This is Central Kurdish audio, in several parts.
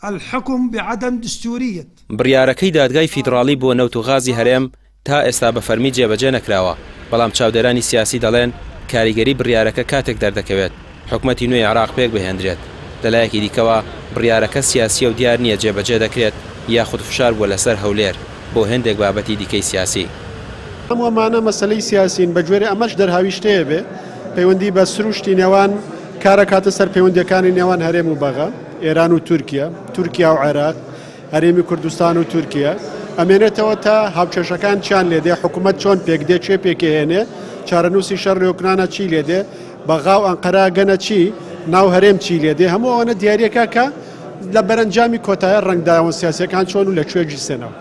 الحكم بعدم دستورية بڕیارەکەی دادگای فیدراڵی بۆ نەوت و غازی هەرێم تا ئێستا بە فەرمی جێبەجێ نەکراوە، بەڵام چاودێرانی سیاسی دەڵێن کاریگەری بڕیارەکە کاتێک دەردەکەوێت حکومەتی نوێی عێراق پێک بهێنرێت. لەلایەکی دیکەوە بڕیارەکە سیاسیە و دیار نییە جێبەجێ دەکرێت یاخود فشار بووە لەسەر هەولێر بۆ هەندێک بابەتی دیکەی سیاسی. هەمووەمانە مەسەلەی سیاسین بە گوێرە ئەمەش دەرهاویشتەیە بێ پەیوەندی بە سروشتی نێوان کارە کاتە سەر پەیوەندیەکانی نێوان هەرێم و بەغا، ئێران و تورکیا و عێراق، هەرێمی کوردستان و تورکیا ئەمێنێتەوە تا هاوچێشەکان چیان لێدێ، حکوومەت چۆن پێکدێ چێ پێکهێنێ، چارەنووسی شەڕ لێوکرانە چی لێدێ، بەغا و ئەنقەرا گەنە چی، ناو هەرێم چی لێدێ، هەموو ئەوەنە دیارەکە کە لە بەرەنجامی کۆتایە ڕەنگداوە سیاسیەکان چۆن و لەکوێ سێنەوە.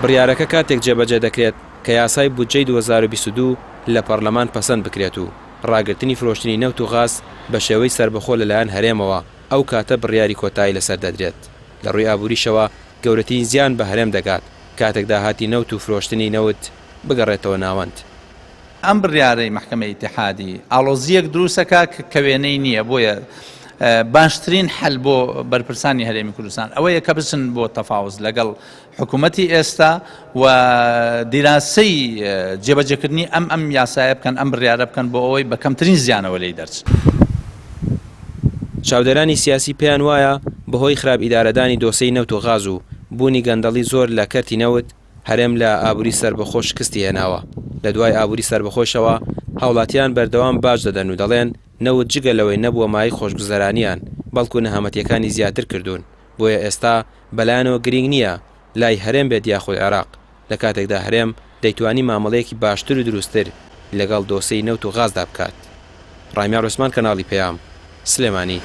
بڕیارەکە کاتێک جێبەجێ دەکرێت کە یاسای بودجەی 2022 لە پەرلەمان پەسەند بکرێت و ڕاگررتنی فرۆشتنی نەوت و غاز بە شێوەی سربەخۆ لەلایەن هەرێمەوە ئەو کاتە بڕیاری کۆتایی لەسەر دەدرێت. لە ڕووی ئابووریشەوە گەورەترین زیان بە هەرێم دەگات کاتێک داهاتی نەوت و فرۆشتنی نەوت بگەڕێتەوە ناوەند. ئەم بڕیارەی محکەمەی ئیتیحادی ئاڵۆزیەک دروستەکە کە وێنەی نییە، بۆیە باشترین حل بۆ بەرپرسانی هەرێمی کوردستان ئەوەیە کە بچن بۆ تەفاوز لەگەڵ حکوومەتی ئێستا و دیراسەی جێبەجێکردنی ئەم یاسایە بکەن، ئەم بڕیارە بکەن بۆ ئەوەی بە کەمترین زیانەوە لێی دەرچن. چاودێرانی سیاسی پێیان وایە بەهۆی خراپ ئیدارەدانی دۆسەی نەوت و غاز و بوونی گەندەڵی زۆر لە کەرتی نەوت هەرێم لە ئابووری سربەخۆ شکستی هێناوە. لە دوای ئابووری سربەخۆشەوە هاوڵاتیان بەردەوام باش دەدەن و دەڵێن نەوت جگە لەوەی نەبووە مای خۆشگوزەرانیان بەڵکو نەهامەتیەکانی زیاتر کردوون، بۆیە ئێستا بەلایەنەوە گرنگ نییە لای هەرێم بێت یاخۆی عێراق لە کاتێکدا هەرێم دەیتوانی مامەڵەیەکی باشتر و دروستتر لەگەڵ دۆسەی نەوت و غازدا بکات. ڕامیار عوسمان، کەناڵی پەیام، سلێمانی.